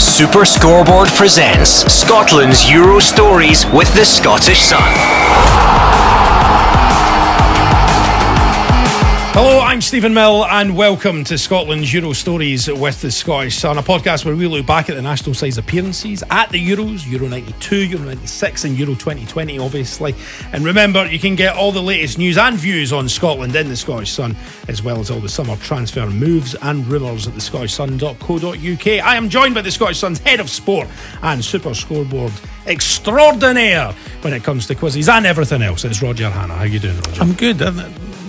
Super Scoreboard presents Scotland's Euro Stories with the Scottish Sun. Hello, I'm Stephen Mill and welcome to Scotland's Euro Stories with the Scottish Sun, a podcast where we look back at the national side's appearances at the Euros, Euro 92, Euro 96 and Euro 2020 obviously. And remember, you can get all the latest news and views on Scotland in the Scottish Sun, as well as all the summer transfer moves and rumours at thescottishsun.co.uk. I am joined by the Scottish Sun's head of sport and Super Scoreboard extraordinaire when it comes to quizzes and everything else. It's Roger Hannah. How you doing, Roger? I'm good.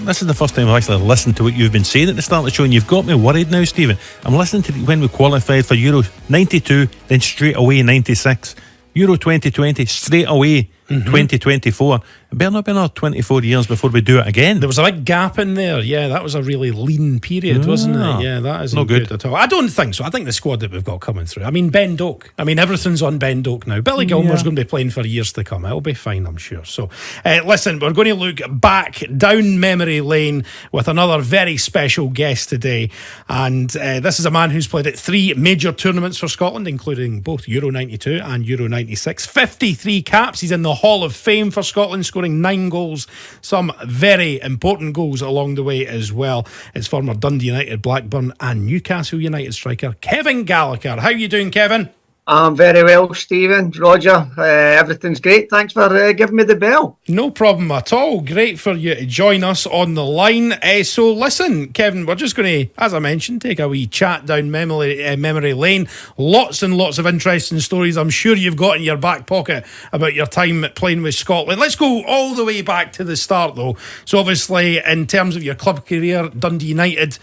This is the first time I've actually listened to what you've been saying at the start of the show, and you've got me worried now, Stephen. I'm listening to when we qualified for Euro 92, then straight away 96, Euro 2020, straight away 2024. It better not be another 24 years before we do it again. There was a big gap in there. Yeah, that was a really lean period, wasn't it? Yeah, that isn't no good at all. I don't think so. I think the squad that we've got coming through, I mean, Ben Doak. I mean, everything's on Ben Doak now. Billy Gilmour's going to be playing for years to come. It'll be fine, I'm sure. So, listen, we're going to look back down memory lane with another very special guest today. And this is a man who's played at 3 major tournaments for Scotland, including both Euro 92 and Euro 96. 53 caps. He's in the Hall of Fame for Scotland, scoring 9 goals, some very important goals along the way as well. It's former Dundee United, Blackburn and Newcastle United striker Kevin Gallacher. How are you doing, Kevin? I'm very well, Stephen. Roger, everything's great. Thanks for giving me the bell. No problem at all. Great for you to join us on the line. So listen, Kevin, we're just going to, as I mentioned, take a wee chat down memory lane. Lots and lots of interesting stories I'm sure you've got in your back pocket about your time playing with Scotland. Let's go all the way back to the start though. So obviously, in terms of your club career, Dundee United,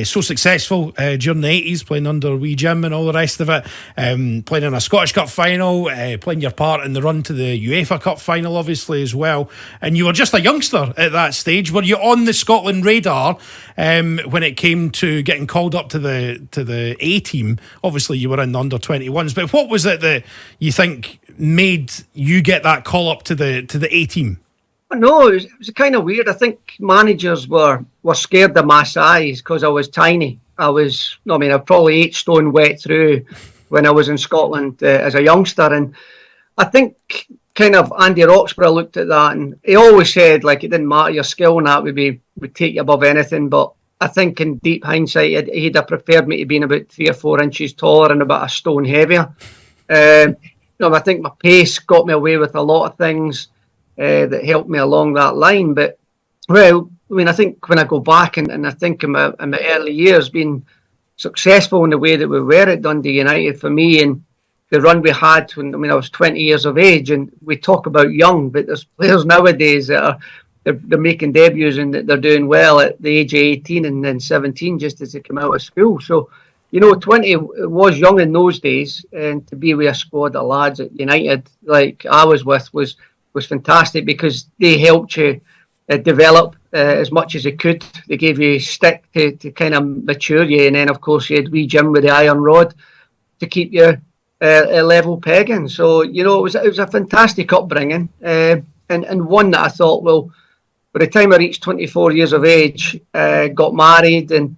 so successful during the 80s, playing under wee Jim and all the rest of it. Playing in a Scottish Cup final, playing your part in the run to the UEFA Cup final obviously as well, and you were just a youngster at that stage. Were you on the Scotland radar when it came to getting called up to the A team? Obviously you were in the under 21s, but what was it that you think made you get that call up to the A team? No, it was kind of weird. I think managers were scared of my size because I was tiny. I'm probably 8 stone wet through when I was in Scotland as a youngster, and I think kind of Andy Roxburgh looked at that and he always said like it didn't matter, your skill and that would take you above anything, but I think in deep hindsight he'd have preferred me to be about 3 or 4 inches taller and about a stone heavier. I think my pace got me away with a lot of things that helped me along that line, but I think when I go back and I think in my early years being successful in the way that we were at Dundee United, for me, and the run we had when I was 20 years of age, and we talk about young, but there's players nowadays that they're making debuts and they're doing well at the age of 18 and then 17 just as they come out of school. So 20 was young in those days, and to be with a squad of lads at United like I was with was fantastic because they helped you develop as much as they could. They gave you stick to kind of mature you, and then of course you had wee Jim with the iron rod to keep you a level pegging. So it was a fantastic upbringing, and one that I thought, well, by the time I reached 24 years of age, got married, and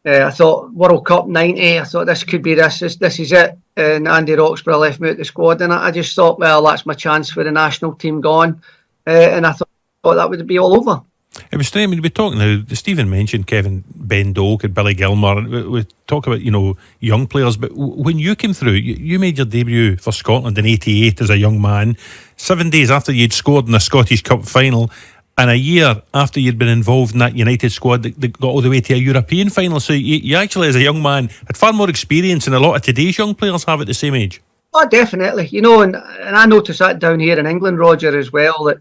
I thought World Cup 90, I thought this could be this is it, and Andy Roxburgh left me out the squad, and I just thought, well, that's my chance for the national team gone, and I thought that would be all over. It was strange. I mean, we're talking now, Stephen mentioned Kevin, Ben Doak and Billy Gilmour. We talk about, young players, but when you came through, you made your debut for Scotland in 88 as a young man, 7 days after you'd scored in the Scottish Cup final, and a year after you'd been involved in that United squad that got all the way to a European final. So you actually, as a young man, had far more experience than a lot of today's young players have at the same age. Oh, definitely. And I noticed that down here in England, Roger, as well, that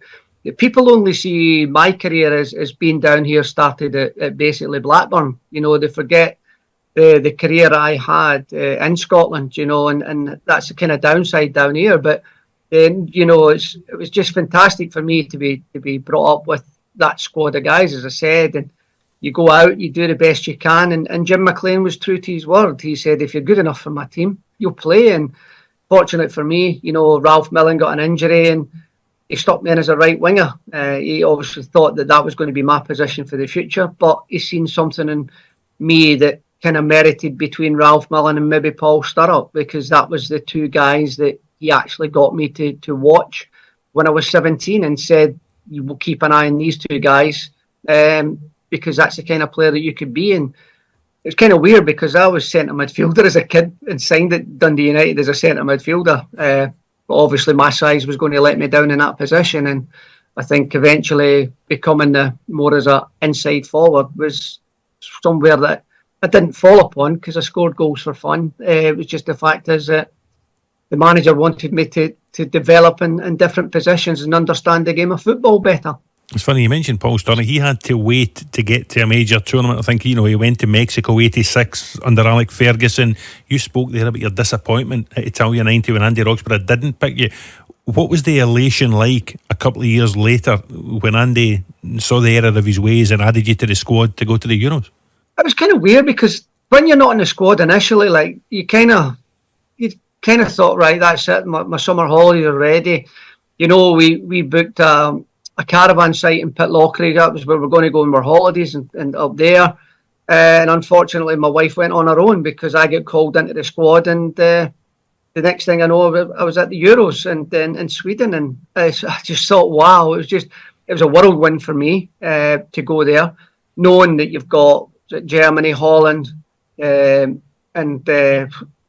people only see my career as being down here started at basically Blackburn. They forget the career I had in Scotland, and that's the kind of downside down here. But then, it was just fantastic for me to be brought up with that squad of guys, as I said, and you go out, you do the best you can. And Jim McLean was true to his word. He said, if you're good enough for my team, you'll play. And fortunate for me, Ralph Millen got an injury and he stopped me in as a right winger. He obviously thought that was going to be my position for the future, but he's seen something in me that kind of merited between Ralph Millen and maybe Paul Sturrock, because that was the two guys that he actually got me to watch when I was 17 and said, you will keep an eye on these two guys because that's the kind of player that you could be. And it's kind of weird because I was centre midfielder as a kid and signed at Dundee United as a centre midfielder. But obviously my size was going to let me down in that position. And I think eventually becoming more as an inside forward was somewhere that I didn't fall upon because I scored goals for fun. It was just the fact is that the manager wanted me to develop in different positions and understand the game of football better. It's funny you mentioned Paul Sturrock. He had to wait to get to a major tournament. I think he went to Mexico '86 under Alec Ferguson. You spoke there about your disappointment at Italia '90 when Andy Roxburgh didn't pick you. What was the elation like a couple of years later when Andy saw the error of his ways and added you to the squad to go to the Euros? It was kind of weird because when you're not in the squad initially, like you kind of thought, right, that's it. My summer holidays are ready. We booked a caravan site in Pitlochry. That was where we're going to go on our holidays and up there. And unfortunately, my wife went on her own because I got called into the squad. And the next thing I know, I was at the Euros and in Sweden. And I just thought, wow, it was a whirlwind for me to go there, knowing that you've got Germany, Holland, and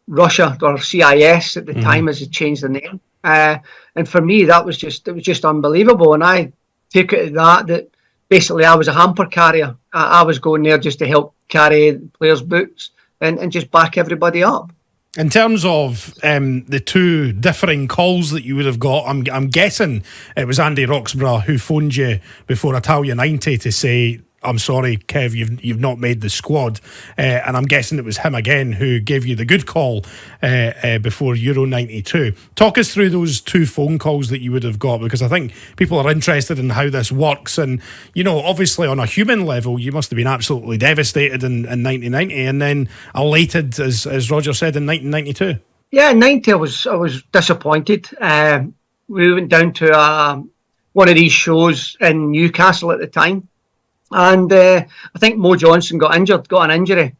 Russia, or CIS at the time, as it changed the name. And for me, it was just unbelievable. And I took it that basically I was a hamper carrier. I was going there just to help carry players' boots and just back everybody up. In terms of the two differing calls that you would have got, I'm guessing it was Andy Roxburgh who phoned you before Italia '90 to say, I'm sorry, Kev, you've not made the squad. And I'm guessing it was him again who gave you the good call before Euro 92. Talk us through those two phone calls that you would have got, because I think people are interested in how this works. And, obviously on a human level, you must have been absolutely devastated in 1990 and then elated, as Roger said, in 1992. Yeah, in 90 I was disappointed. We went down to one of these shows in Newcastle at the time. And I think Mo Johnson got an injury.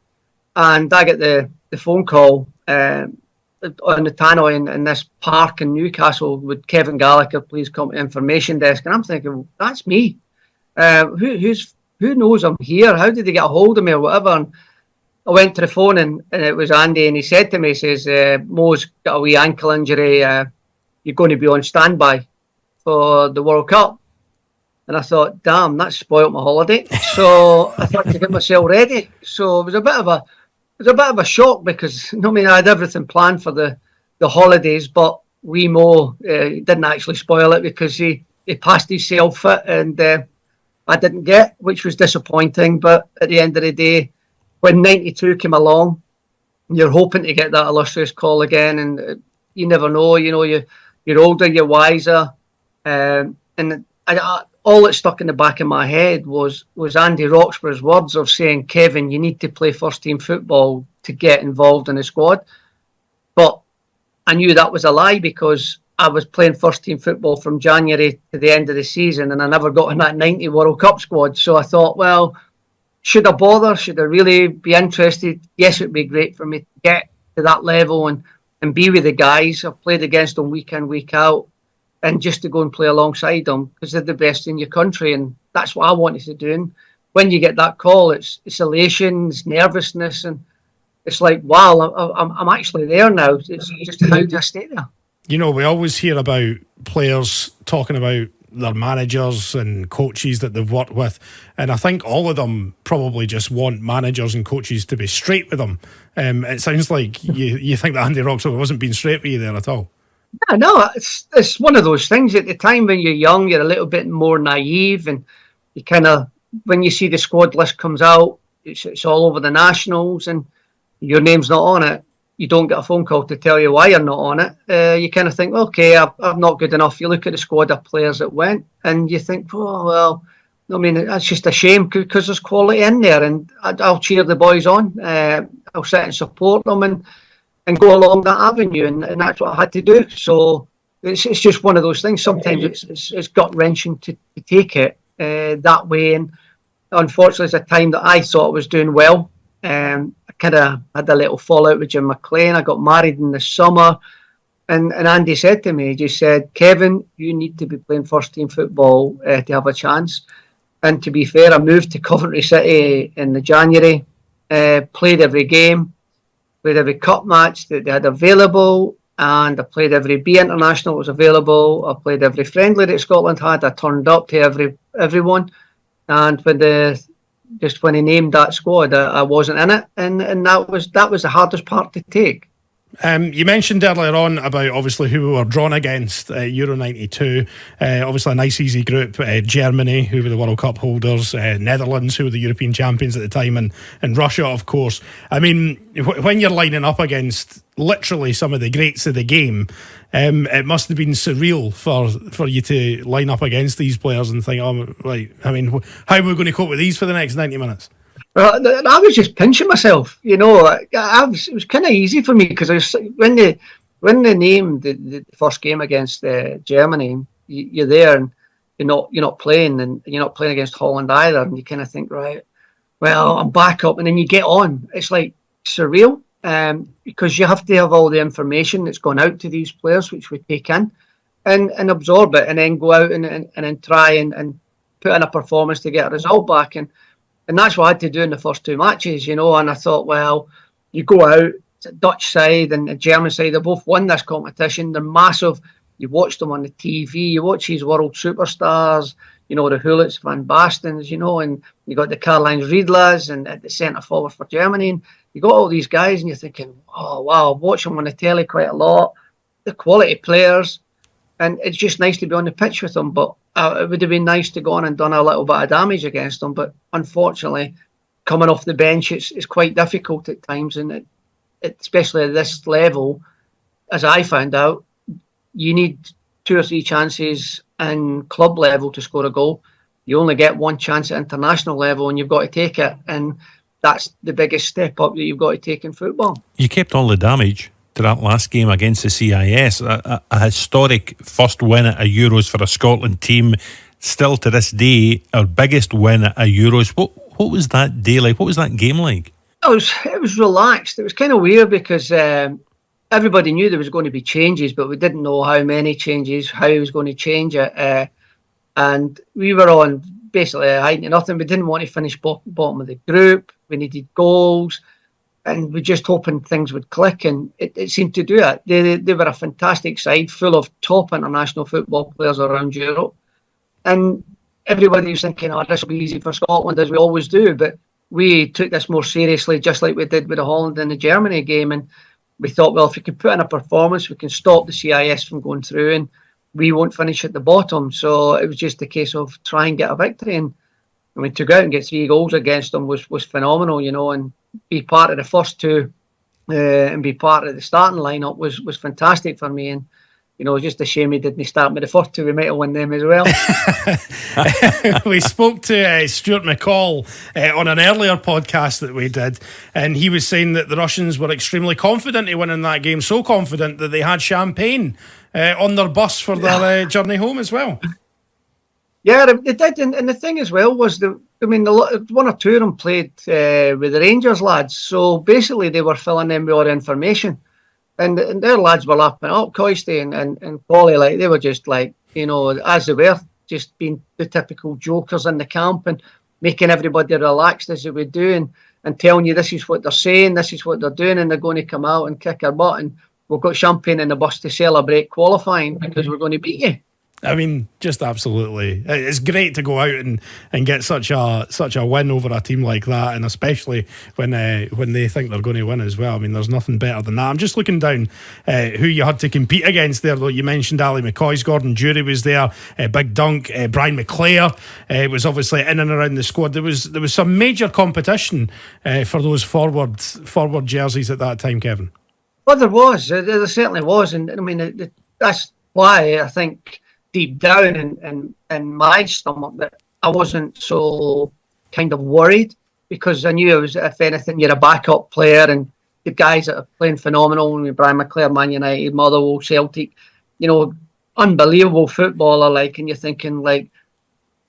And I get the phone call on the tannoy in this park in Newcastle with Kevin Gallacher, please come to information desk. And I'm thinking, well, that's me. Who knows I'm here? How did they get a hold of me or whatever? And I went to the phone and it was Andy, and he said to me, he says, Mo's got a wee ankle injury. You're going to be on standby for the World Cup. And I thought, damn, that spoilt my holiday. So I thought to get myself ready. So it was a bit of a shock because I had everything planned for the holidays, but wee Mo didn't actually spoil it because he passed his self fit and I didn't get, which was disappointing. But at the end of the day, when 92 came along, you're hoping to get that illustrious call again, and you never know. You're older, you're wiser, and all that stuck in the back of my head was Andy Roxburgh's words of saying, Kevin, you need to play first team football to get involved in the squad. But I knew that was a lie because I was playing first team football from January to the end of the season and I never got in that 90 World Cup squad. So I thought, well, should I bother? Should I really be interested? Yes, it would be great for me to get to that level and be with the guys. I've played against them week in, week out. And just to go and play alongside them because they're the best in your country, and that's what I wanted to do. And when you get that call, it's elation, it's nervousness, and it's like, wow, I'm actually there now. It's just how do I stay there? We always hear about players talking about their managers and coaches that they've worked with, and I think all of them probably just want managers and coaches to be straight with them. It sounds like you think that Andy Roxburgh wasn't being straight with you there at all. Yeah, no, it's one of those things. At the time when you're young, you're a little bit more naive, and you kind of, when you see the squad list comes out, it's all over the nationals, and your name's not on it. You don't get a phone call to tell you why you're not on it. You kind of think, okay, I'm not good enough. You look at the squad of players that went, and you think, oh well, that's just a shame because there's quality in there, and I'll cheer the boys on. I'll sit and support them and go along that avenue, and that's what I had to do. So it's just one of those things. Sometimes it's gut wrenching to take it that way, and unfortunately, it's a time that I thought I was doing well. I kind of had a little fallout with Jim McLean. I got married in the summer. And Andy said to me, he just said, Kevin, you need to be playing first team football to have a chance. And to be fair, I moved to Coventry City in the January, played every game, played every cup match that they had available, and I played every B international that was available. I played every friendly that Scotland had. I turned up to everyone. And when he named that squad, I wasn't in it, and that was the hardest part to take. You mentioned earlier on about obviously who we were drawn against Euro 92. Obviously a nice easy group. Germany, who were the World Cup holders, Netherlands, who were the European champions at the time, and Russia, of course. I mean, when you're lining up against literally some of the greats of the game, it must have been surreal for you to line up against these players and think, oh, right, I mean, how are we going to cope with these for the next 90 minutes? Well, I was just pinching myself, it was kind of easy for me because when they named the first game against Germany, you're there and you're not playing, and you're not playing against Holland either, and you kind of think, right, well, I'm back up, and then you get on. It's like surreal, because you have to have all the information that's gone out to these players, which we take in and absorb it, and then go out and then try and put in a performance to get a result back. And that's what I had to do in the first two matches, and I thought, well, you go out, it's a Dutch side and a German side, they both won this competition, they're massive, you watch them on the TV, you watch these world superstars, the Hullets, Van Bastens, and you got the Karl-Heinz Riedlas and at the centre forward for Germany, and you got all these guys and you're thinking, oh wow, I've watched them on the telly quite a lot, the quality players, and it's just nice to be on the pitch with them, but it would have been nice to go on and done a little bit of damage against them, but unfortunately, coming off the bench, it's quite difficult at times, and especially at this level, as I found out, you need 2 or 3 chances in club level to score a goal. You only get 1 chance at international level, and you've got to take it, and that's the biggest step up that you've got to take in football. You kept all the damage to that last game against the CIS, a historic first win at a Euros for a Scotland team, still to this day our biggest win at a Euros. What was that day like? What was that game like? It was relaxed. It was kind of weird because everybody knew there was going to be changes, but we didn't know how many changes, how he was going to change it, and we were on basically hiding to nothing. We didn't want to finish bottom of the group. We needed goals. And we're just hoping things would click, and it seemed to do it. They were a fantastic side, full of top international football players around Europe. And everybody was thinking, oh, this will be easy for Scotland, as we always do. But we took this more seriously, just like we did with the Holland and the Germany game. And we thought, well, if we can put in a performance, we can stop the CIS from going through, and we won't finish at the bottom. So it was just a case of try and get a victory. And we took out and get 3 goals against them was phenomenal, and be part of the first 2 and be part of the starting lineup was fantastic for me. And it's just a shame he didn't start with the first 2. We might have won them as well. We spoke to Stuart McCall on an earlier podcast that we did, and he was saying that the Russians were extremely confident in winning that game, so confident that they had champagne on their bus for their journey home as well. Yeah, they did, and the thing as well was one or 2 of them played with the Rangers lads, so basically they were filling them with all the information, and their lads were lapping up Coisty and Paulie, like they were just like, as they were, just being the typical jokers in the camp and making everybody relaxed as they would do, and telling you this is what they're saying, this is what they're doing, and they're going to come out and kick our butt, and we've got champagne in the bus to celebrate qualifying because we're going to beat you. I mean, just absolutely. It's great to go out and get such a win over a team like that, and especially when they think they're going to win as well. I mean, there's nothing better than that. I'm just looking down who you had to compete against there, though. You mentioned Ali McCoy's, Gordon Dury was there, Big Dunk, Brian McClare was obviously in and around the squad. There was some major competition for those forward jerseys at that time, Kevin. Well, there was. There certainly was, and I mean that's why I think deep down in my stomach that I wasn't so kind of worried, because I knew it was, if anything, you're a backup player, and the guys that are playing phenomenal, Brian McClare, Man United, Motherwell, Celtic, unbelievable footballer, and you're thinking,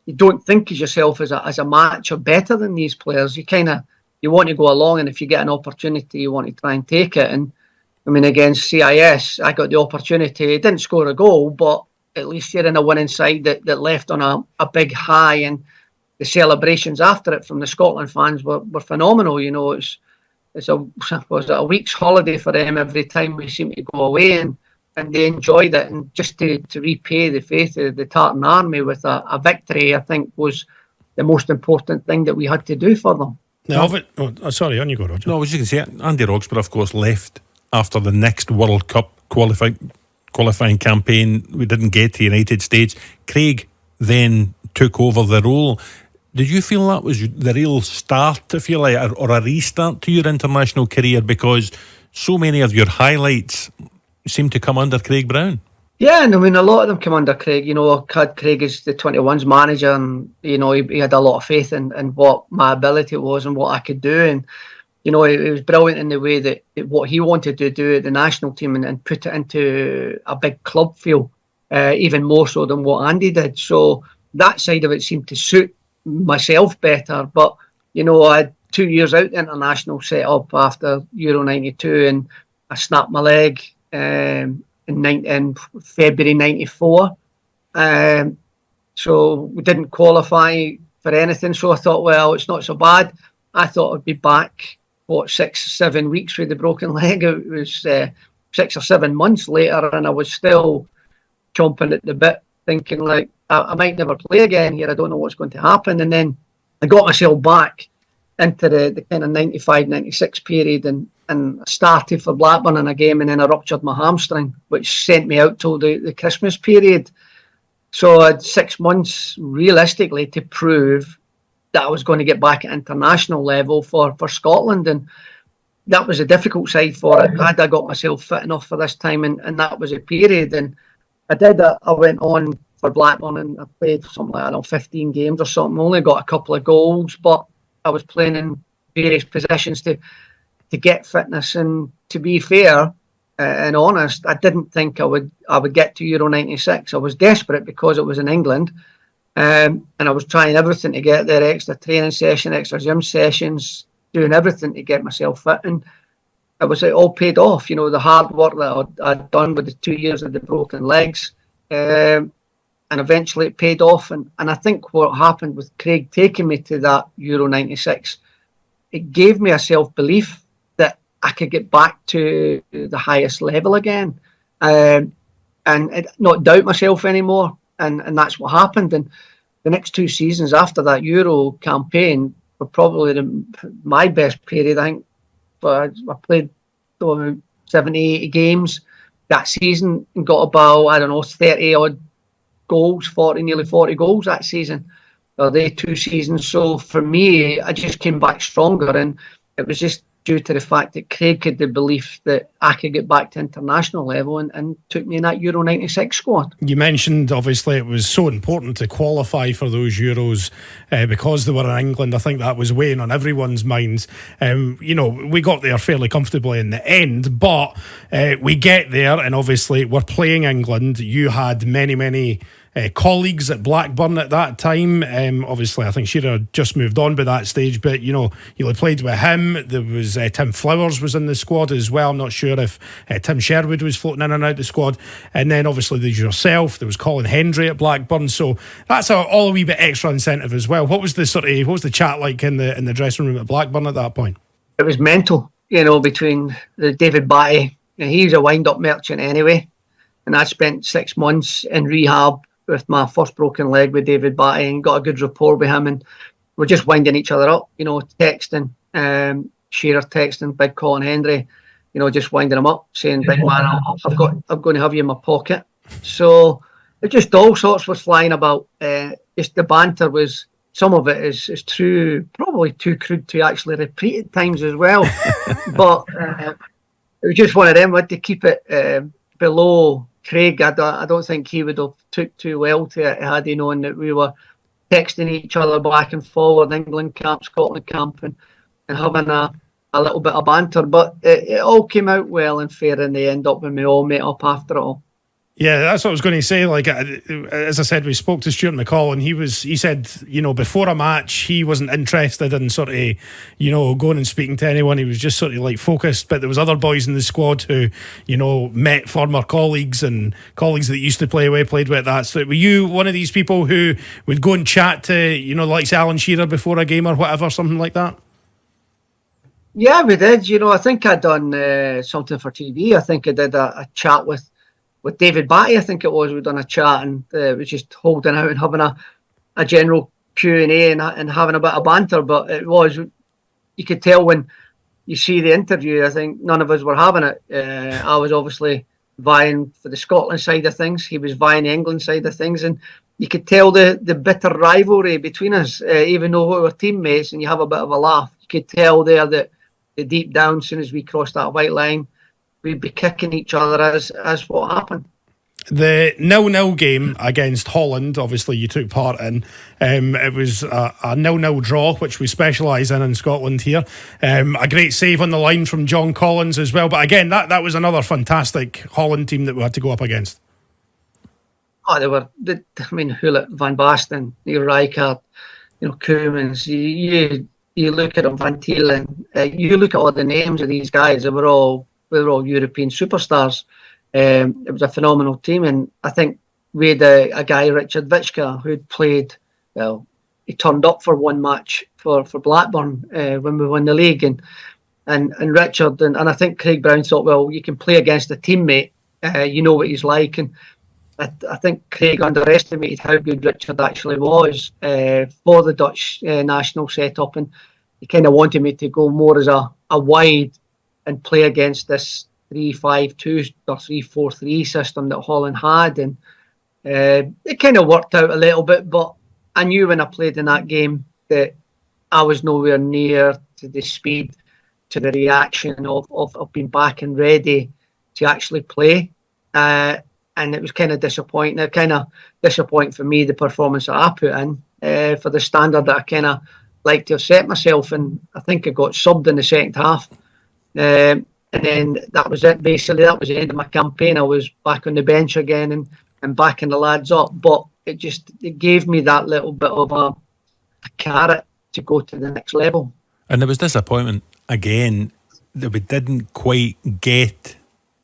you don't think of yourself as a match or better than these players. You kind of you want to go along, and if you get an opportunity, you want to try and take it. And I mean, against CIS, I got the opportunity. Didn't score a goal, but at least you're in a winning side that left on a big high, and the celebrations after it from the Scotland fans were phenomenal. You know, it's a week's holiday for them every time we seem to go away, and they enjoyed it. And just to repay the faith of the Tartan Army with a victory, I think was the most important thing that we had to do for them. Sorry, on you go, Roger. No, I was just going to say, Andy Roxburgh, of course, left after the next World Cup qualifying campaign. We didn't get to United States. Craig then took over the role. Did you feel that was the real start, if you like, or a restart to your international career? Because so many of your highlights seem to come under Craig Brown. Yeah, and I mean, a lot of them come under Craig. You know, I had Craig as the 21s manager, and, you know, he had a lot of faith in what my ability was and what I could do. And, you know, it was brilliant in the way that what he wanted to do at the national team and put it into a big club feel, even more so than what Andy did. So that side of it seemed to suit myself better. But, you know, I had 2 years out the international set up after Euro 92, and I snapped my leg in February 94. So we didn't qualify for anything. So I thought, well, it's not so bad. I thought I'd be back, 6-7 weeks with the broken leg. It was 6 or 7 months later, and I was still chomping at the bit, thinking like, I might never play again here. I don't know what's going to happen. And then I got myself back into the kind of 95-96 period, and I started for Blackburn in a game, and then I ruptured my hamstring, which sent me out till the Christmas period. So I had 6 months realistically to prove that I was going to get back at international level for Scotland, and that was a difficult side for it. Had I got myself fit enough for this time, and that was a period, and I did. I went on for Blackburn, and I played something like, I don't know, 15 games or something. Only got a couple of goals, but I was playing in various positions to get fitness. And to be fair and honest, I didn't think I would get to Euro 96. I was desperate because it was in England, and I was trying everything to get there, extra training session, extra gym sessions, doing everything to get myself fit. And it all paid off. You know, the hard work that I'd done with the 2 years of the broken legs, and eventually it paid off. And I think what happened with Craig taking me to that Euro 96, it gave me a self-belief that I could get back to the highest level again, and not doubt myself anymore. And that's what happened. And the next 2 seasons after that Euro campaign were probably my best period, I think. But I played 70, 80 games that season and got about, 30 odd goals, nearly 40 goals that season, or the 2 seasons. So for me, I just came back stronger, and it was just due to the fact that Craig had the belief that I could get back to international level, and took me in that Euro 96 squad. You mentioned, obviously, it was so important to qualify for those Euros because they were in England. I think that was weighing on everyone's minds. You know, we got there fairly comfortably in the end, but we get there, and obviously we're playing England. You had many colleagues at Blackburn at that time. Obviously, I think Shearer had just moved on by that stage, but you know, you had played with him. There was Tim Flowers was in the squad as well. I'm not sure if Tim Sherwood was floating in and out the squad. And then obviously there's yourself. There was Colin Hendry at Blackburn. So that's all a wee bit extra incentive as well. What was the chat like in the dressing room at Blackburn at that point? It was mental, you know, between David Batty. He was a wind-up merchant anyway, and I spent 6 months in rehab with my first broken leg with David Batty, and got a good rapport with him, and we're just winding each other up, you know, texting, Shearer texting big Colin Hendry, you know, just winding him up, saying, big man, I'm going to have you in my pocket. So it just all sorts was flying about. Just the banter was, some of it is true, probably too crude to actually repeat at times as well. But it was just one of them. We had to keep it below Craig. I don't think he would have took too well to it had he known that we were texting each other back and forward, England camp, Scotland camp, and having a little bit of banter. But it all came out well and fair in the end up when we all met up after it all. Yeah, that's what I was going to say. Like, as I said, we spoke to Stuart McCall, and he said, before a match, he wasn't interested in sort of, going and speaking to anyone. He was just sort of like focused. But there was other boys in the squad who, met former colleagues and colleagues that used to play with, played with that. So were you one of these people who would go and chat to, like Alan Shearer before a game or whatever, something like that? Yeah, we did. I think I'd done something for TV. I think I did a chat with David Batty. I think it was. We'd done a chat, and it was just holding out and having a general Q&A and having a bit of banter. But it was, you could tell when you see the interview, I think none of us were having it. I was obviously vying for the Scotland side of things. He was vying the England side of things, and you could tell the bitter rivalry between us, even though we were teammates and you have a bit of a laugh. You could tell there that deep down, as soon as we crossed that white line, we'd be kicking each other as what happened. The 0-0 game against Holland, obviously you took part in. It was a 0-0 draw, which we specialise in Scotland here. A great save on the line from John Collins as well. But again, that was another fantastic Holland team that we had to go up against. Oh, Hulett, Van Basten, Neil Rijkaard, Koemans. You look at them, Van Thielen, you look at all the names of these guys. They were all European superstars. It was a phenomenal team, and I think we had a guy, Richard Vitschka, who'd played. Well, he turned up for one match for Blackburn when we won the league, and Richard and I think Craig Brown thought, well, you can play against a teammate, you know what he's like, and I think Craig underestimated how good Richard actually was for the Dutch national setup, and he kind of wanted me to go more as a wide and play against this 3-5-2 or 3-4-3 system that Holland had, and it kind of worked out a little bit. But I knew when I played in that game that I was nowhere near to the speed, to the reaction of being back and ready to actually play. And it was kind of disappointing. It kind of disappointing for me, the performance that I put in for the standard that I kind of like to have set myself. And I think I got subbed in the second half. And then that was it. Basically, that was the end of my campaign. I was back on the bench again and backing the lads up. But it gave me that little bit of a carrot to go to the next level. And there was disappointment again that we didn't quite get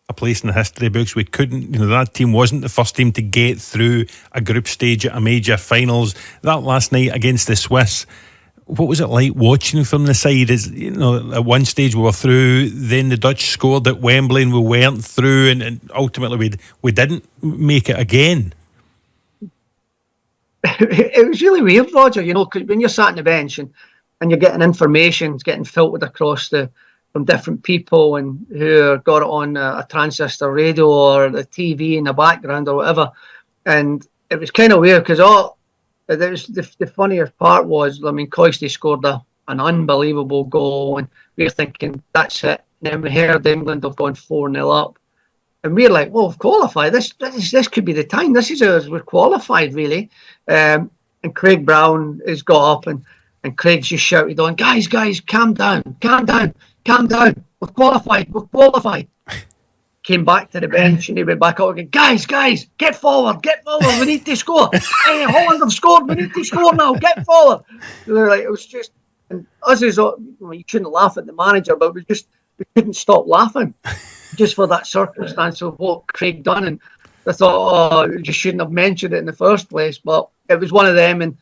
a place in the history books. We couldn't, that team wasn't the first team to get through a group stage at a major finals. That last night against the Swiss, what was it like watching from the side? At one stage we were through, then the Dutch scored at Wembley and we weren't through, and ultimately we didn't make it again. It was really weird, Roger, because when you're sat on the bench and you're getting information, it's getting filtered across from different people and who got it on a transistor radio or the TV in the background or whatever. And it was kind of weird because the funniest part was, Coisty scored an unbelievable goal and we were thinking, that's it. And then we heard England have gone 4-0 up. And we're like, well, we've qualified. This could be the time. This is us. We're qualified, really. And Craig Brown has got up and Craig's just shouted on, guys, calm down. We're qualified. Came back to the bench and he went back out again. Guys, get forward. We need to score. Hey, Holland have scored. We need to score now. Get forward. Like, it was just, and us as you shouldn't laugh at the manager, but we couldn't stop laughing just for that circumstance of what Craig done. And I thought, you just shouldn't have mentioned it in the first place. But it was one of them, and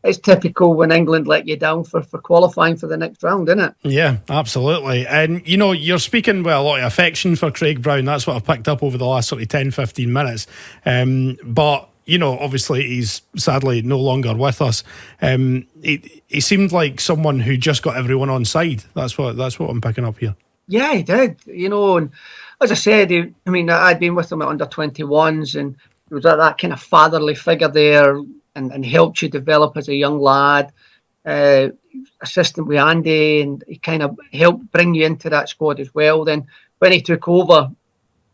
it's typical when England let you down for qualifying for the next round, isn't it? Yeah, absolutely. And, you're speaking with a lot of affection for Craig Brown. That's what I've picked up over the last sort of 10, 15 minutes. But, obviously he's sadly no longer with us. He seemed like someone who just got everyone on side. That's what I'm picking up here. Yeah, he did. And as I said, I'd been with him at under-21s and there was that kind of fatherly figure there, and helped you develop as a young lad, assistant with Andy, and he kind of helped bring you into that squad as well. Then when he took over,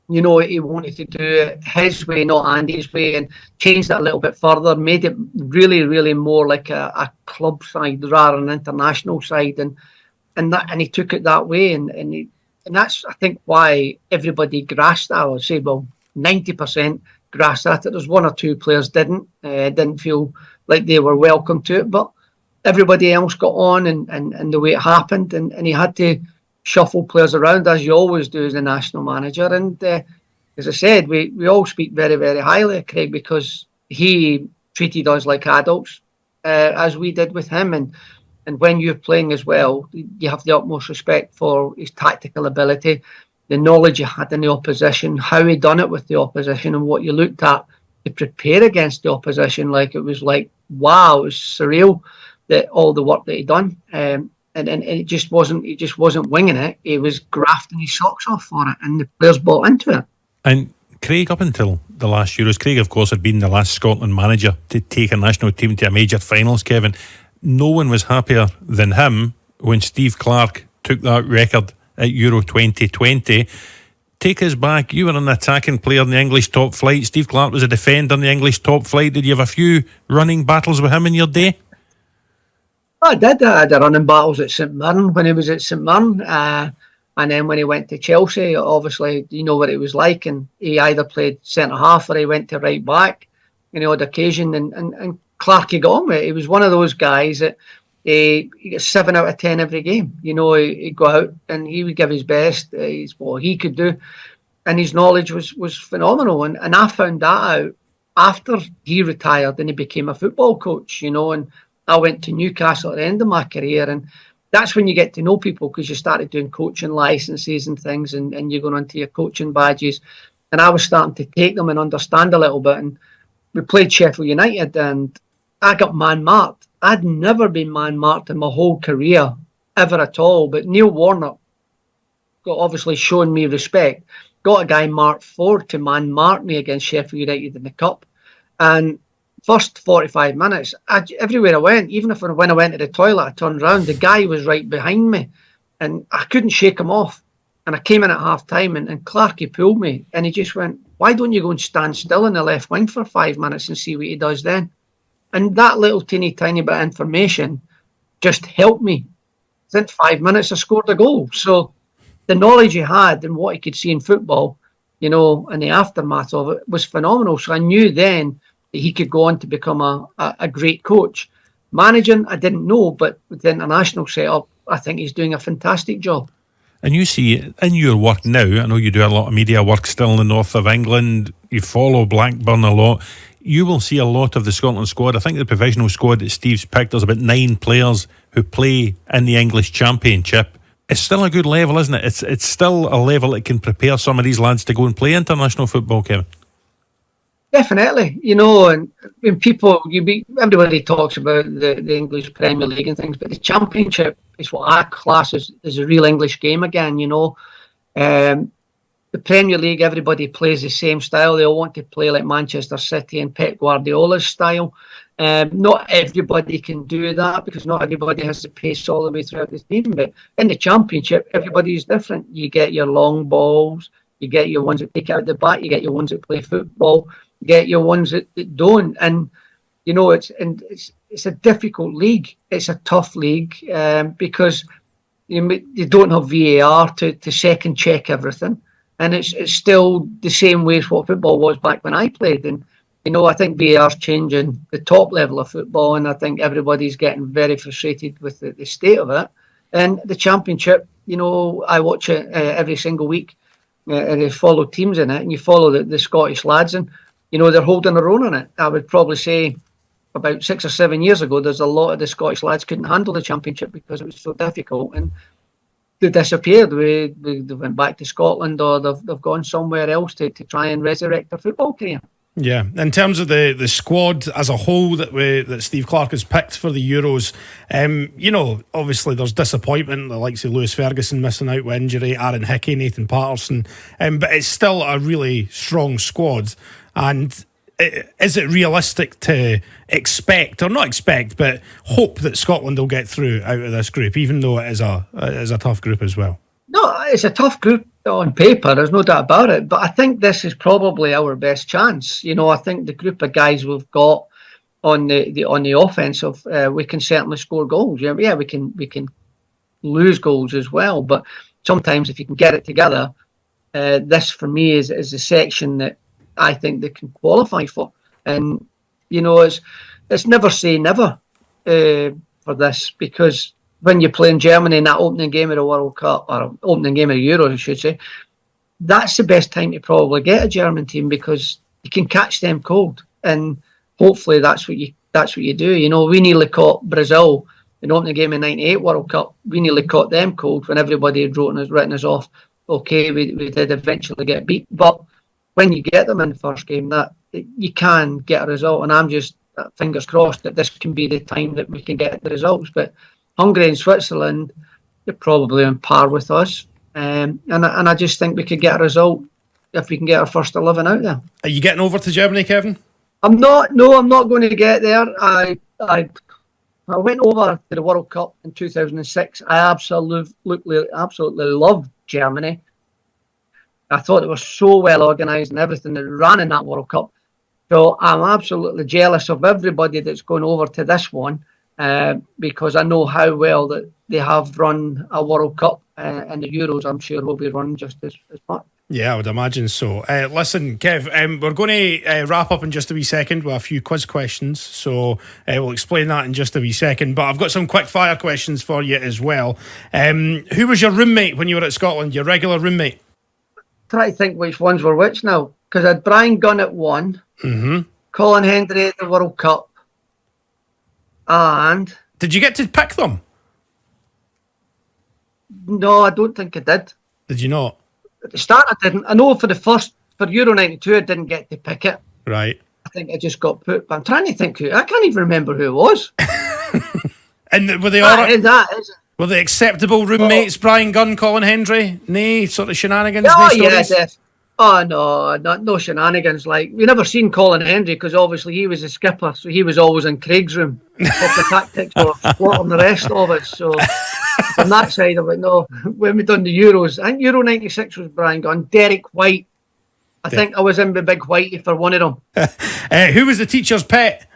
he wanted to do it his way, not Andy's way, and changed it a little bit further, made it really, really more like a club side rather than an international side, and he took it that way, and that's, I think, why everybody grasped that. I would say, well, 90% grasped at it. There's one or two players didn't feel like they were welcome to it, but everybody else got on, and the way it happened, and he had to shuffle players around, as you always do as a national manager. And as I said, we all speak very, very highly of Craig because he treated us like adults, as we did with him. And when you're playing as well, you have the utmost respect for his tactical ability, the knowledge he had in the opposition, how he done it with the opposition, and what you looked at to prepare against the opposition. Like, it was like, wow, it was surreal, that all the work that he done. And it just wasn't. He just wasn't winging it. He was grafting his socks off for it, and the players bought into it. And Craig, up until the last Euros, Craig, of course, had been the last Scotland manager to take a national team to a major finals, Kevin. No one was happier than him when Steve Clarke took that record at Euro 2020. Take us back. You were an attacking player in the English top flight. Steve Clarke was a defender in the English top flight. Did you have a few running battles with him in your day? I did. I had running battles at St Mirren when he was at St Mirren. And then when he went to Chelsea, obviously, you know what it was like. And he either played centre-half or he went to right-back on the odd occasion. And Clarke got on with it. He was one of those guys that he got 7 out of 10 every game. You know, he'd go out and he would give his best. What he could do. And his knowledge was phenomenal. And I found that out after he retired and he became a football coach, you know. And I went to Newcastle at the end of my career, and that's when you get to know people, because you started doing coaching licenses and things, and you're going on to your coaching badges. And I was starting to take them and understand a little bit. And we played Sheffield United, and I got man-marked. I'd never been man-marked in my whole career, ever at all. But Neil Warnock got obviously shown me respect, got a guy marked forward to man-mark me against Sheffield United in the Cup. And first 45 minutes, everywhere I went, even if when I went to the toilet, I turned around, the guy was right behind me, and I couldn't shake him off. And I came in at half-time, and Clarke pulled me, and he just went, why don't you go and stand still in the left wing for 5 minutes and see what he does then? And that little teeny tiny bit of information just helped me. Within 5 minutes, I scored a goal. So the knowledge he had and what he could see in football, you know, and the aftermath of it was phenomenal. So I knew then that he could go on to become a great coach. Managing, I didn't know, but with the international setup, I think he's doing a fantastic job. And you see, in your work now, I know you do a lot of media work still in the north of England, you follow Blackburn a lot, you will see a lot of the Scotland squad. I think the provisional squad that Steve's picked, there's about 9 players who play in the English Championship. It's still a good level, isn't it? It's still a level that can prepare some of these lads to go and play international football, Kevin. Definitely, you know, and when everybody talks about the English Premier League and things, but the Championship is what I class as a real English game again, you know. The Premier League, everybody plays the same style. They all want to play like Manchester City and Pep Guardiola's style. Not everybody can do that, because not everybody has the pace all the way throughout the season. But in the Championship, everybody is different. You get your long balls, you get your ones that take out the back, you get your ones that play football, you get your ones that don't. And you know, it's a difficult league. It's a tough league because you don't have VAR to second check everything. And it's still the same way as what football was back when I played. And, you know, I think VAR's changing the top level of football, and I think everybody's getting very frustrated with the state of it. And the Championship, you know, I watch it every single week, and I follow teams in it, and you follow the Scottish lads, and, you know, they're holding their own in it. I would probably say about 6 or 7 years ago, there's a lot of the Scottish lads couldn't handle the Championship because it was so difficult, and they disappeared. They went back to Scotland, or they've gone somewhere else to try and resurrect their football career. Yeah, in terms of the squad as a whole that Steve Clarke has picked for the Euros, you know, obviously there's disappointment, the likes of Lewis Ferguson missing out with injury, Aaron Hickey, Nathan Patterson, but it's still a really strong squad. And is it realistic to expect, or not expect, but hope that Scotland will get through out of this group, even though it is a tough group as well? No, it's a tough group on paper, there's no doubt about it, but I think this is probably our best chance. You know, I think the group of guys we've got on the offensive, we can certainly score goals. Yeah, we can lose goals as well, but sometimes if you can get it together, this for me is the section that I think they can qualify for. And, you know, it's never say never for this, because when you play in Germany in that opening game of the World Cup, or opening game of the Euros, I should say, that's the best time to probably get a German team, because you can catch them cold. And hopefully that's what you do. You know, we nearly caught Brazil in the opening game of '98 World Cup. We nearly caught them cold when everybody had written us off. Okay, we did eventually get beat, but when you get them in the first game, that you can get a result. And I'm just fingers crossed that this can be the time that we can get the results. But Hungary and Switzerland, they're probably on par with us, and I just think we could get a result if we can get our first 11 out there. Are you getting over to Germany, Kevin? I'm not going to get there. I went over to the World Cup in 2006. I absolutely loved Germany. I thought it was so well organised and everything that ran in that World Cup. So I'm absolutely jealous of everybody that's going over to this one, because I know how well that they have run a World Cup, and the Euros I'm sure will be run just as much. Yeah, I would imagine so. Listen, Kev, we're going to wrap up in just a wee second with a few quiz questions. So we'll explain that in just a wee second. But I've got some quick fire questions for you as well. Who was your roommate when you were at Scotland, your regular roommate? Try to think which ones were which now. Because I had Brian Gunn at one, Colin Hendry at the World Cup, and... Did you get to pick them? No, I don't think I did. Did you not? At the start, I didn't. I know for Euro 92, I didn't get to pick it. Right. I think I just got put. But I'm trying to think who. I can't even remember who it was. And were they all right? That is it. Were they acceptable roommates, Brian Gunn, Colin Hendry? Nay, sort of shenanigans? Oh, yeah, Oh, no shenanigans. Like, we never seen Colin Hendry, because obviously he was a skipper, so he was always in Craig's room. The tactics were slaughtering the rest of us. So from that side of it, no. When we done the Euros, I think Euro 96 was Brian Gunn. Derek White. I think I was in with Big Whitey for one of them. Who was the teacher's pet?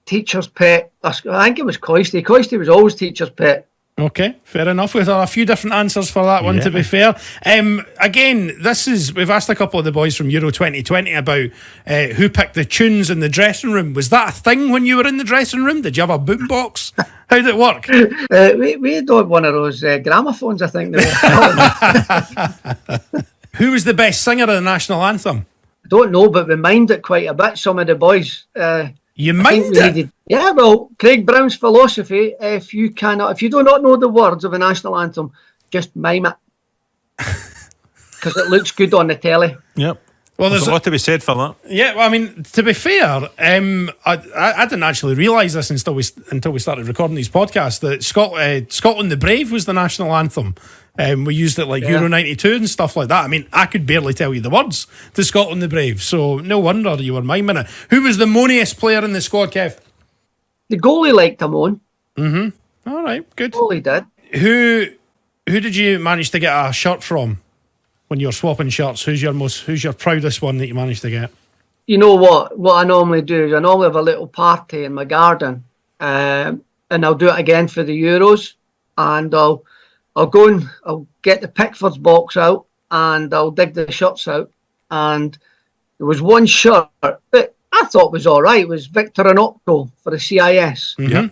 Teacher's pet? I think it was Coisty. Coisty was always teacher's pet. Okay, fair enough. We've had a few different answers for that one, to be fair. Again, we've asked a couple of the boys from Euro 2020 about who picked the tunes in the dressing room. Was that a thing when you were in the dressing room? Did you have a boombox? How did it work? We had one of those gramophones, I think. Who was the best singer of the national anthem? I don't know, but we mimed it quite a bit, some of the boys. You mimed it? Yeah, well, Craig Brown's philosophy, if you do not know the words of a national anthem, just mime it. Because it looks good on the telly. Yep. Well, there's a lot to be said for that. Yeah, well, I mean, to be fair, I didn't actually realise this until we started recording these podcasts, that Scotland the Brave was the national anthem. We used it like Euro 92 and stuff like that. I mean, I could barely tell you the words to Scotland the Brave, so no wonder you were miming it. Who was the moaniest player in the squad, Kev? The goalie liked to moan. All right, good. The goalie did. Who did you manage to get a shirt from when you're swapping shirts? Who's your proudest one that you managed to get? You know what I normally do is I normally have a little party in my garden, and I'll do it again for the Euros, and I'll go and I'll get the Pickford's box out and I'll dig the shirts out, and there was one shirt that I thought was all right. It was Victor and Opco for the CIS. Mm-hmm.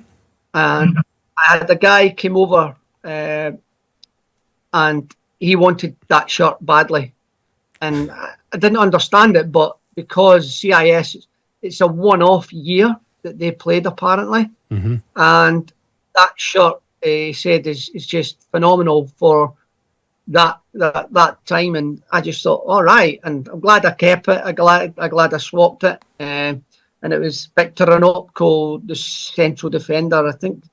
And I had a guy came over and he wanted that shirt badly. And I didn't understand it, but because CIS, it's a one-off year that they played apparently. Mm-hmm. And that shirt, he said, is just phenomenal for that time, and I just thought, all right, and I'm glad I kept it. I'm glad I swapped it, and it was Victor Anopko, the central defender. I think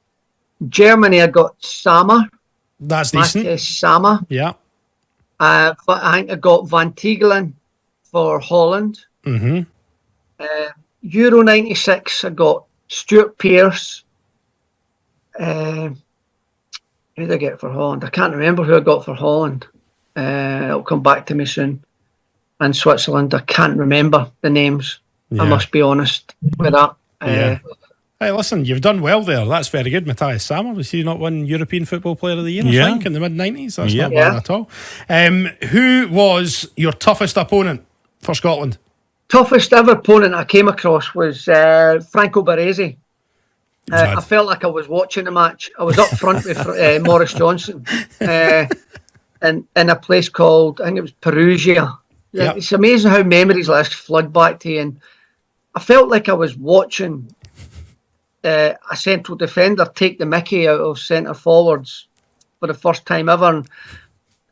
Germany, I got Sammer. That's decent. Sammer. Yeah. But I think I got Van Tiegelen for Holland. Mm-hmm. Euro 96, I got Stuart Pearce. Who did I get for Holland? I can't remember who I got for Holland. It'll come back to me soon. And Switzerland, I can't remember the names. Yeah. I must be honest with that. Yeah. Hey, listen, you've done well there. That's very good. Matthias Sammer, was he not won European Football Player of the Year, I think, in the mid-90s? That's not bad at all. Who was your toughest opponent for Scotland? Toughest ever opponent I came across was Franco Baresi. I felt like I was watching the match. I was up front with Maurice Johnson in a place called, I think it was Perugia. Yep. It's amazing how memories last flood back to you. And I felt like I was watching a central defender take the mickey out of centre forwards for the first time ever. And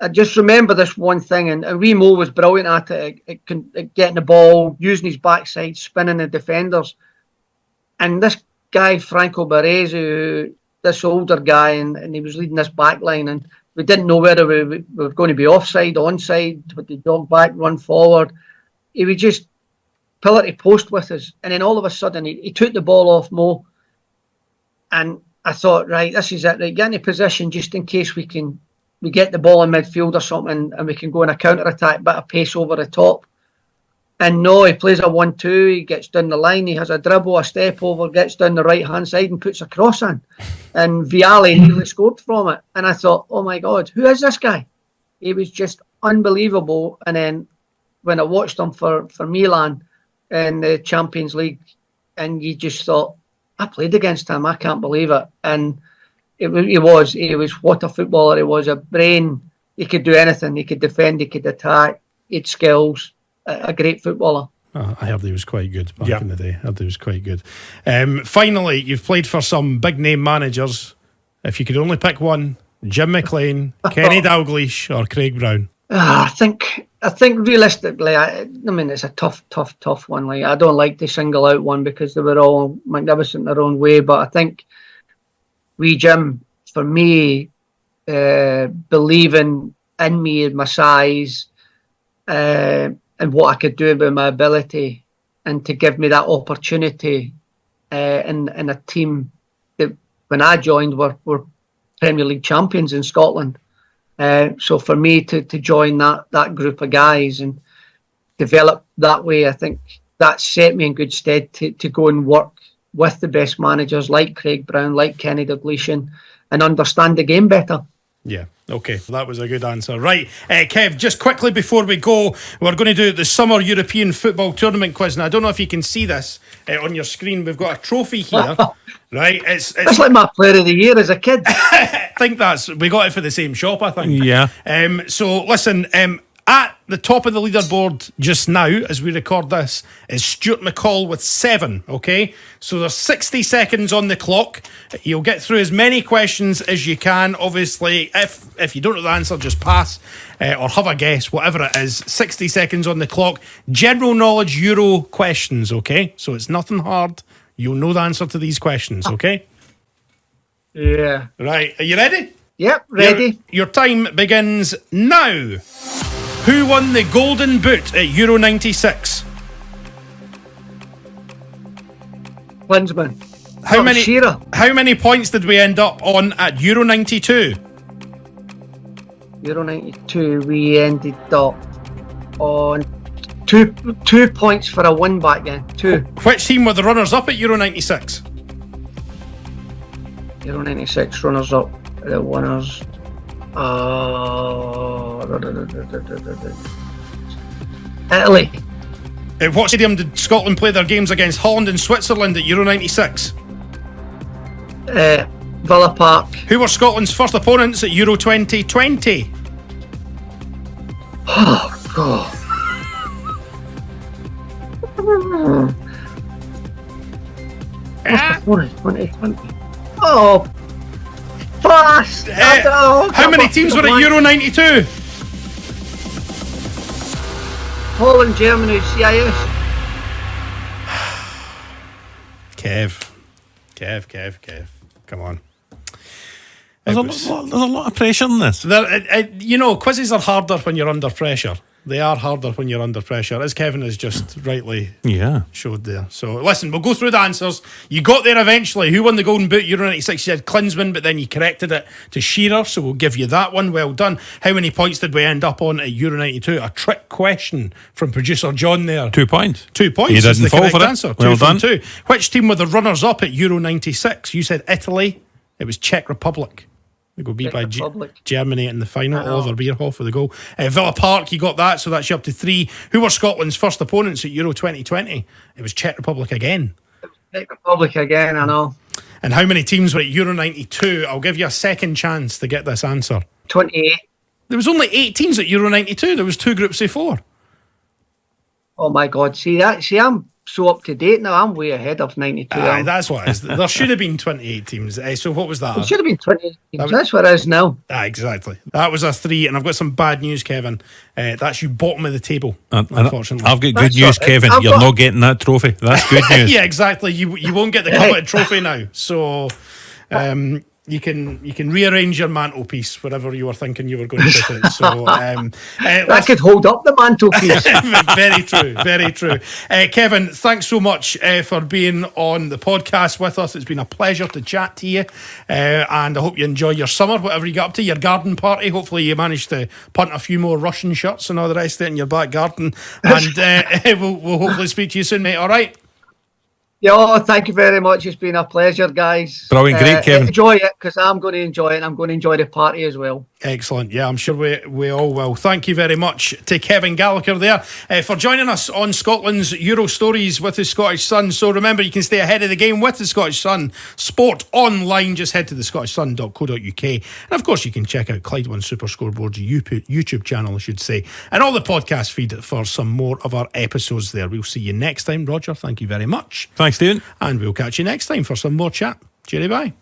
I just remember this one thing, and Remo was brilliant at it, at getting the ball, using his backside, spinning the defenders. And this guy, Franco Baresi, this older guy, and he was leading this back line, and we didn't know whether we were going to be offside, onside, would the dog back, run forward. He would just pillar to post with us, and then all of a sudden he took the ball off Mo, and I thought, right, this is it, right, get into position just in case we get the ball in midfield or something and we can go in a counter-attack, bit of pace over the top. And no, he plays a 1-2, he gets down the line, he has a dribble, a step over, gets down the right-hand side and puts a cross in. And Vialli nearly scored from it. And I thought, oh my God, who is this guy? He was just unbelievable. And then when I watched him for Milan in the Champions League, and you just thought, I played against him, I can't believe it. And he was what a footballer he was, a brain. He could do anything, he could defend, he could attack, he had skills. A great footballer. Oh, I heard he was quite good back in the day. I heard he was quite good. Finally, you've played for some big name managers. If you could only pick one, Jim McLean, Kenny Dalglish, or Craig Brown. I think realistically, I mean, it's a tough one. Like, I don't like to single out one because they were all magnificent in their own way. But I think Jim, for me, believing in me and my size, and what I could do with my ability, and to give me that opportunity in a team that when I joined were Premier League champions in Scotland. So for me to join that group of guys and develop that way, I think that set me in good stead to go and work with the best managers like Craig Brown, like Kenny Dalglish, and understand the game better. Yeah, okay, that was a good answer. Right, Kev, just quickly before we go, we're going to do the Summer European Football Tournament quiz. Now, I don't know if you can see this on your screen. We've got a trophy here. Right, it's like my player of the year as a kid. I think we got it for the same shop, I think. Yeah. So listen, at the top of the leaderboard just now, as we record this, is Stuart McCall with 7. Okay, so there's 60 seconds on the clock. You'll get through as many questions as you can. Obviously, if you don't know the answer, just pass or have a guess, whatever it is. 60 seconds on the clock. General knowledge Euro questions. Okay, so it's nothing hard. You'll know the answer to these questions. Okay. Yeah. Right. Are you ready? Yep. Ready. Your time begins now. Who won the Golden Boot at Euro 96? Klinsmann. Shearer. How many points did we end up on at Euro 92? Euro 92, we ended up on two points for a win back then. 2. Which team were the runners-up at Euro 96? Euro 96 runners-up. The winners. Italy. At what stadium did Scotland play their games against Holland and Switzerland at Euro 96? Villa Park. Who were Scotland's first opponents at Euro 2020? Oh, God. Oh, fast! How many teams were at Euro 92? Holland, Germany, CIS. Kev. Come on. There's a lot of pressure in this. Quizzes are harder when you're under pressure. They are harder when you're under pressure, as Kevin has just rightly showed there. So listen, we'll go through the answers. You got there eventually. Who won the Golden Boot Euro 96? You said Klinsmann, but then you corrected it to Shearer, so we'll give you that one. Well done. How many points did we end up on at Euro 92? A trick question from producer John there. 2 points. 2 points. He didn't fall for it. Answer. Well done. 2. Which team were the runners-up at Euro 96? You said Italy. It was Czech Republic. They got beat Czech by Republic. Germany in the final. I know. Oliver Bierhoff with the goal. Villa Park, you got that, so that's you up to 3. Who were Scotland's first opponents at Euro 2020? It was Czech Republic again. Czech Republic again, I know. And how many teams were at Euro 92? I'll give you a second chance to get this answer. 28. There was only 8 teams at Euro 92. There was 2 groups of 4. Oh my God! See, I'm so up to date now. I'm way ahead of 92. Aye, that's what it is. There should have been 28 teams. So what was that? It should have been 28 teams. That's what it is now. Exactly. That was a 3. And I've got some bad news, Kevin. That's you bottom of the table, unfortunately. I've got good That's news, all right. Kevin. You're not getting that trophy. That's good news. Yeah, exactly. You won't get the coveted trophy now. So you can rearrange your mantelpiece wherever you were thinking you were going to put it. So That could hold up the mantelpiece. very true, very true. Kevin, thanks so much for being on the podcast with us. It's been a pleasure to chat to you, and I hope you enjoy your summer, whatever you got up to, your garden party. Hopefully you managed to punt a few more Russian shirts and all the rest of it in your back garden, and we'll hopefully speak to you soon, mate. All right? Yeah, thank you very much. It's been a pleasure, guys. Brilliant, great, Kevin. Enjoy it, because I'm going to enjoy it, and I'm going to enjoy the party as well. Excellent. Yeah, I'm sure we all will. Thank you very much to Kevin Gallacher there for joining us on Scotland's Euro Stories with the Scottish Sun. So remember, you can stay ahead of the game with the Scottish Sun Sport online. Just head to thescottishsun.co.uk. And of course, you can check out Clyde One Super Scoreboard's YouTube channel, I should say, and all the podcast feed for some more of our episodes there. We'll see you next time. Roger, thank you very much. Thanks, Stephen. And we'll catch you next time for some more chat. Cheery bye.